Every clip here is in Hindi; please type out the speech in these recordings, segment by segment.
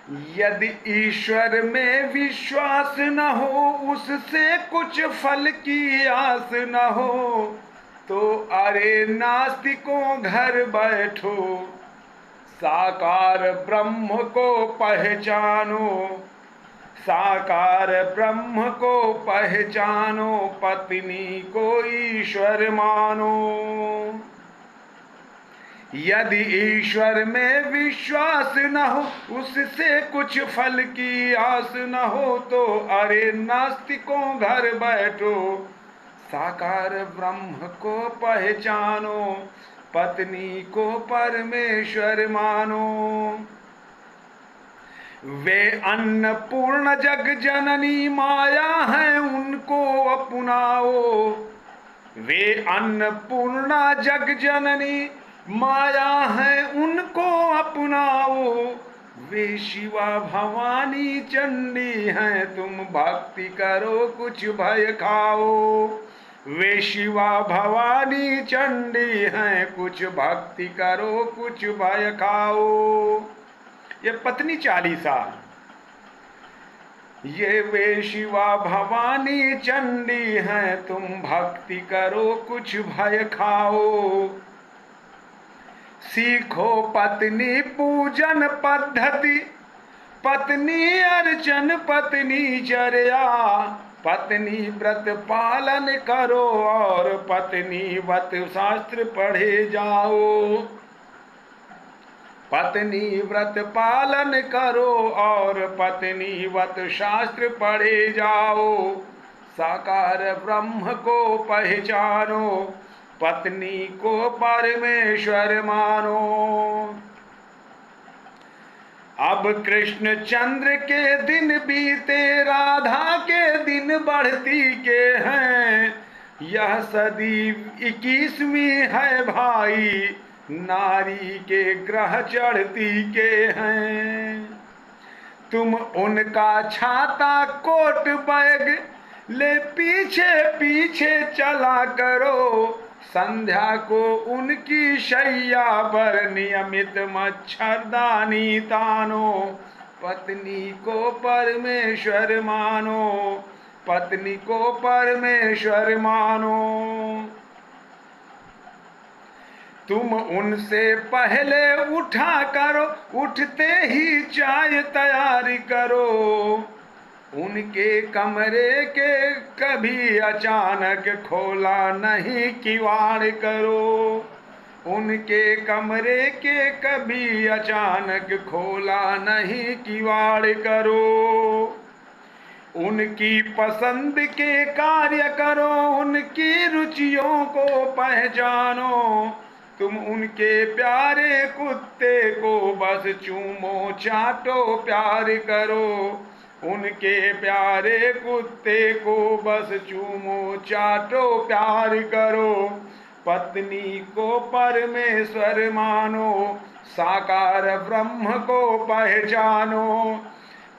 यदि ईश्वर में विश्वास न हो, उससे कुछ फल की आस न हो, तो अरे नास्तिकों घर बैठो, साकार ब्रह्म को पहचानो, साकार ब्रह्म को पहचानो, पत्नी को ईश्वर मानो। यदि ईश्वर में विश्वास न हो, उससे कुछ फल की आस न हो, तो अरे नास्तिकों घर बैठो, साकार ब्रह्म को पहचानो, पत्नी को परमेश्वर मानो। वे अन्नपूर्ण जग जननी माया है, उनको अपनाओ। वे अन्नपूर्णा जग जननी माया है, उनको अपनाओ। वे शिवा भवानी चंडी हैं, तुम भक्ति करो कुछ भय खाओ। वे शिवा भवानी चंडी हैं, कुछ भक्ति करो कुछ भय खाओ। ये पत्नी चालीसा। ये वे शिवा भवानी चंडी हैं, तुम भक्ति करो कुछ भय खाओ। सीखो पत्नी पूजन पद्धति, पत्नी अर्चन पत्नी चर्या, पत्नी व्रत पालन करो और पत्नी वत शास्त्र पढ़े जाओ। पत्नी व्रत पालन करो और पत्नी वत शास्त्र पढ़े जाओ। साकार ब्रह्म को पहचानो, पत्नी को परमेश्वर मानो। अब कृष्ण चंद्र के दिन बीते, राधा के दिन बढ़ती के हैं। यह सदी 21वीं है भाई, नारी के ग्रह चढ़ती के हैं। तुम उनका छाता कोट बैग ले पीछे पीछे चला करो, संध्या को उनकी शैया पर नियमित मच्छरदानी तानो। पत्नी को परमेश्वर मानो, पत्नी को परमेश्वर मानो। तुम उनसे पहले उठा करो, उठते ही चाय तैयार करो। उनके कमरे के कभी अचानक खोला नहीं किवाड़ करो। उनके कमरे के कभी अचानक खोला नहीं किवाड़ करो। उनकी पसंद के कार्य करो, उनकी रुचियों को पहचानो। तुम उनके प्यारे कुत्ते को बस चूमो चाटो प्यार करो। उनके प्यारे कुत्ते को बस चूमो चाटो प्यार करो। पत्नी को परमेश्वर मानो, साकार ब्रह्म को पहचानो।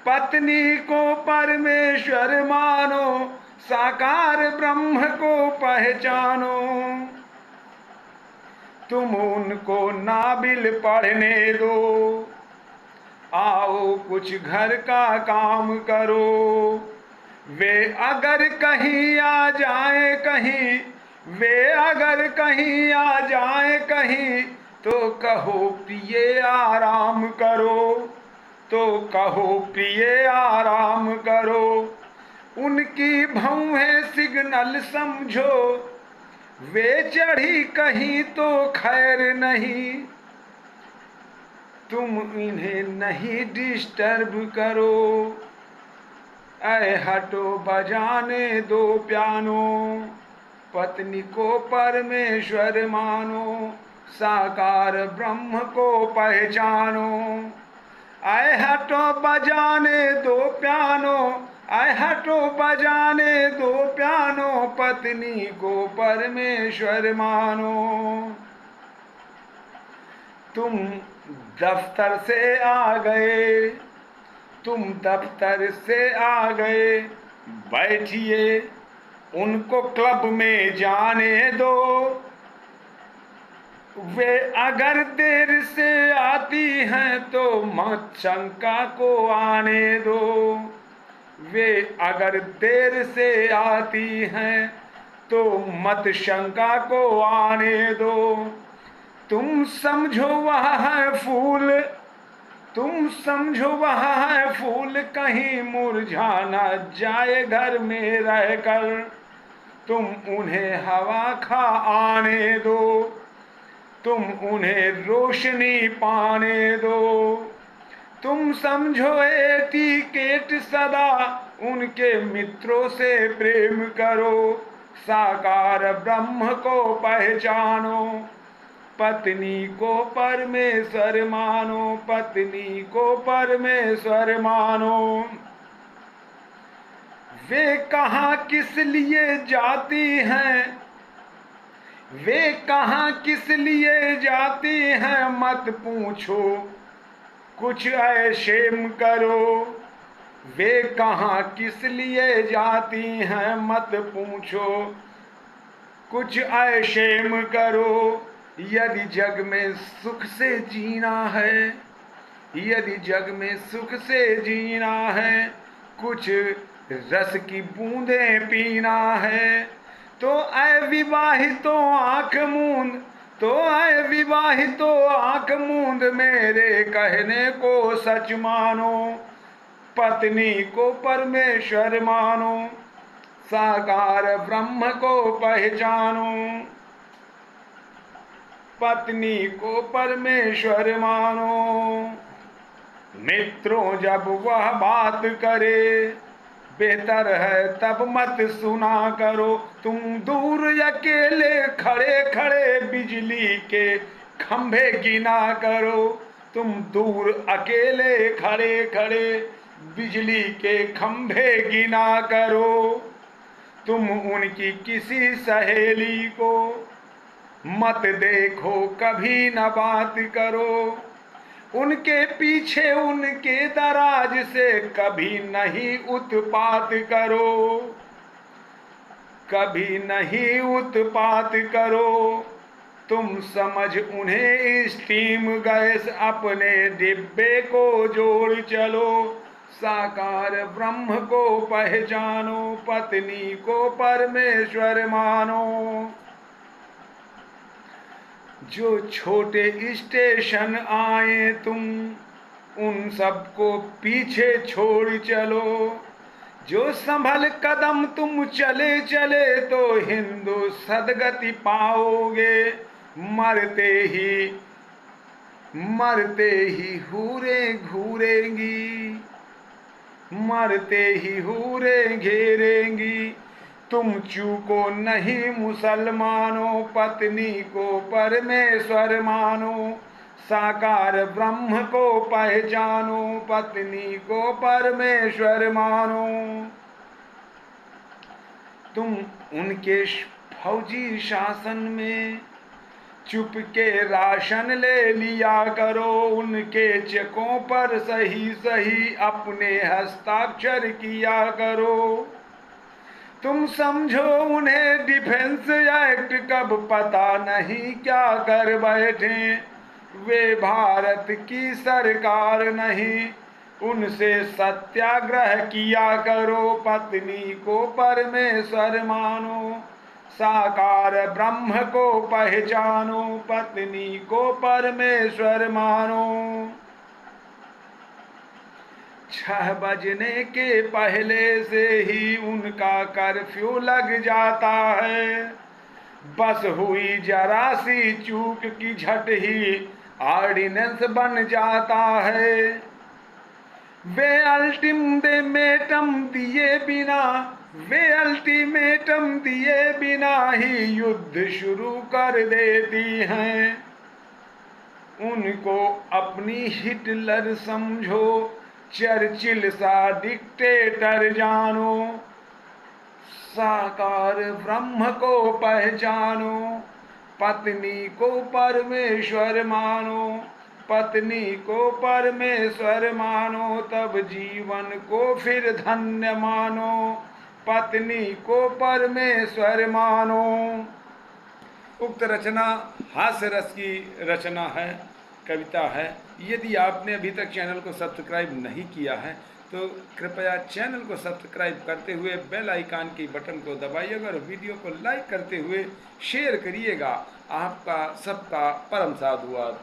पत्नी को परमेश्वर मानो, साकार ब्रह्म को पहचानो। तुम उनको नाबिल पढ़ने दो, आओ कुछ घर का काम करो। वे अगर कहीं आ जाए कहीं, वे अगर कहीं आ जाए कहीं, तो कहो प्रिय आराम करो, तो कहो प्रिय आराम करो। उनकी भौहें सिग्नल समझो, वे चढ़ी कहीं तो खैर नहीं। तुम इन्हें नहीं डिस्टर्ब करो, ऐ हटो बजाने दो पियानो। पत्नी को परमेश्वर मानो, साकार ब्रह्म को पहचानो। ऐ हटो बजाने दो पियानो, ऐ हटो बजाने दो पियानो। पत्नी को परमेश्वर मानो। तुम दफ्तर से आ गए, तुम दफ्तर से आ गए, बैठिए उनको क्लब में जाने दो। वे अगर देर से आती हैं तो मत शंका को आने दो। वे अगर देर से आती हैं तो मत शंका को आने दो। तुम समझो वह है फूल, तुम समझो वह है फूल, कहीं मुरझा न जाए घर में रहकर। तुम उन्हें हवा खा आने दो, तुम उन्हें रोशनी पाने दो। तुम समझो एटिकेट सदा उनके मित्रों से प्रेम करो। साकार ब्रह्म को पहचानो, पत्नी को परमेश्वर मानो, पत्नी को परमेश्वर मानो। वे कहाँ किस लिए जाती हैं, वे कहाँ किस लिए जाती हैं मत पूछो, कुछ ऐशेम करो। वे कहाँ किस लिए जाती हैं मत पूछो, कुछ ऐशेम करो। यदि जग में सुख से जीना है, यदि जग में सुख से जीना है, कुछ रस की बूंदें पीना है, तो अविवाहितो आंख मूंद, तो अविवाहितो आंख मूंद मेरे कहने को सच मानो। पत्नी को परमेश्वर मानो, साकार ब्रह्म को पहचानो। पत्नी को परमेश्वर मानो। मित्रों जब वह बात करे, बेहतर है तब मत सुना करो। तुम दूर अकेले खड़े खड़े बिजली के खंभे गिना करो। तुम दूर अकेले खड़े खड़े बिजली के खंभे गिना करो। तुम उनकी किसी सहेली को मत देखो, कभी न बात करो। उनके पीछे उनके दराज से कभी नहीं उत्पात करो, कभी नहीं उत्पात करो। तुम समझ उन्हें स्टीम गैस अपने डिब्बे को जोड़ चलो। साकार ब्रह्म को पहचानो, पत्नी को परमेश्वर मानो। जो छोटे स्टेशन आए तुम उन सबको पीछे छोड़ चलो। जो संभल कदम तुम चले चले तो हिंदू सदगति पाओगे। मरते ही हूरे घूरेंगी, मरते ही हूरे घेरेंगी। तुम चूको नहीं मुसलमानों, पत्नी को परमेश्वर मानो। साकार ब्रह्म को पहचानो, पत्नी को परमेश्वर मानो। तुम उनके फौजी शासन में चुपके राशन ले लिया करो। उनके चेकों पर सही सही अपने हस्ताक्षर किया करो। तुम समझो उन्हें डिफेंस एक्ट कब पता नहीं क्या कर बैठे। वे भारत की सरकार नहीं, उनसे सत्याग्रह किया करो। पत्नी को परमेश्वर मानो, साकार ब्रह्म को पहचानो। पत्नी को परमेश्वर मानो। 6 बजने के पहले से ही उनका कर्फ्यू लग जाता है। बस हुई जरा सी चूक की झट ही ऑर्डिनेंस बन जाता है। वे अल्टीमेटम दिए बिना, वे अल्टीमेटम दिए बिना ही युद्ध शुरू कर देती हैं। उनको अपनी हिटलर समझो, चर्चिल सा डिक्टेटर जानो। साकार ब्रह्म को पहचानो, पत्नी को परमेश्वर मानो। पत्नी को परमेश्वर मानो, तब जीवन को फिर धन्य मानो। पत्नी को परमेश्वर मानो। उक्त रचना हास्य रस की रचना है, कविता है। यदि आपने अभी तक चैनल को सब्सक्राइब नहीं किया है तो कृपया चैनल को सब्सक्राइब करते हुए बेल आइकन की बटन को दबाइएगा और वीडियो को लाइक करते हुए शेयर करिएगा। आपका सबका परम साधुवाद।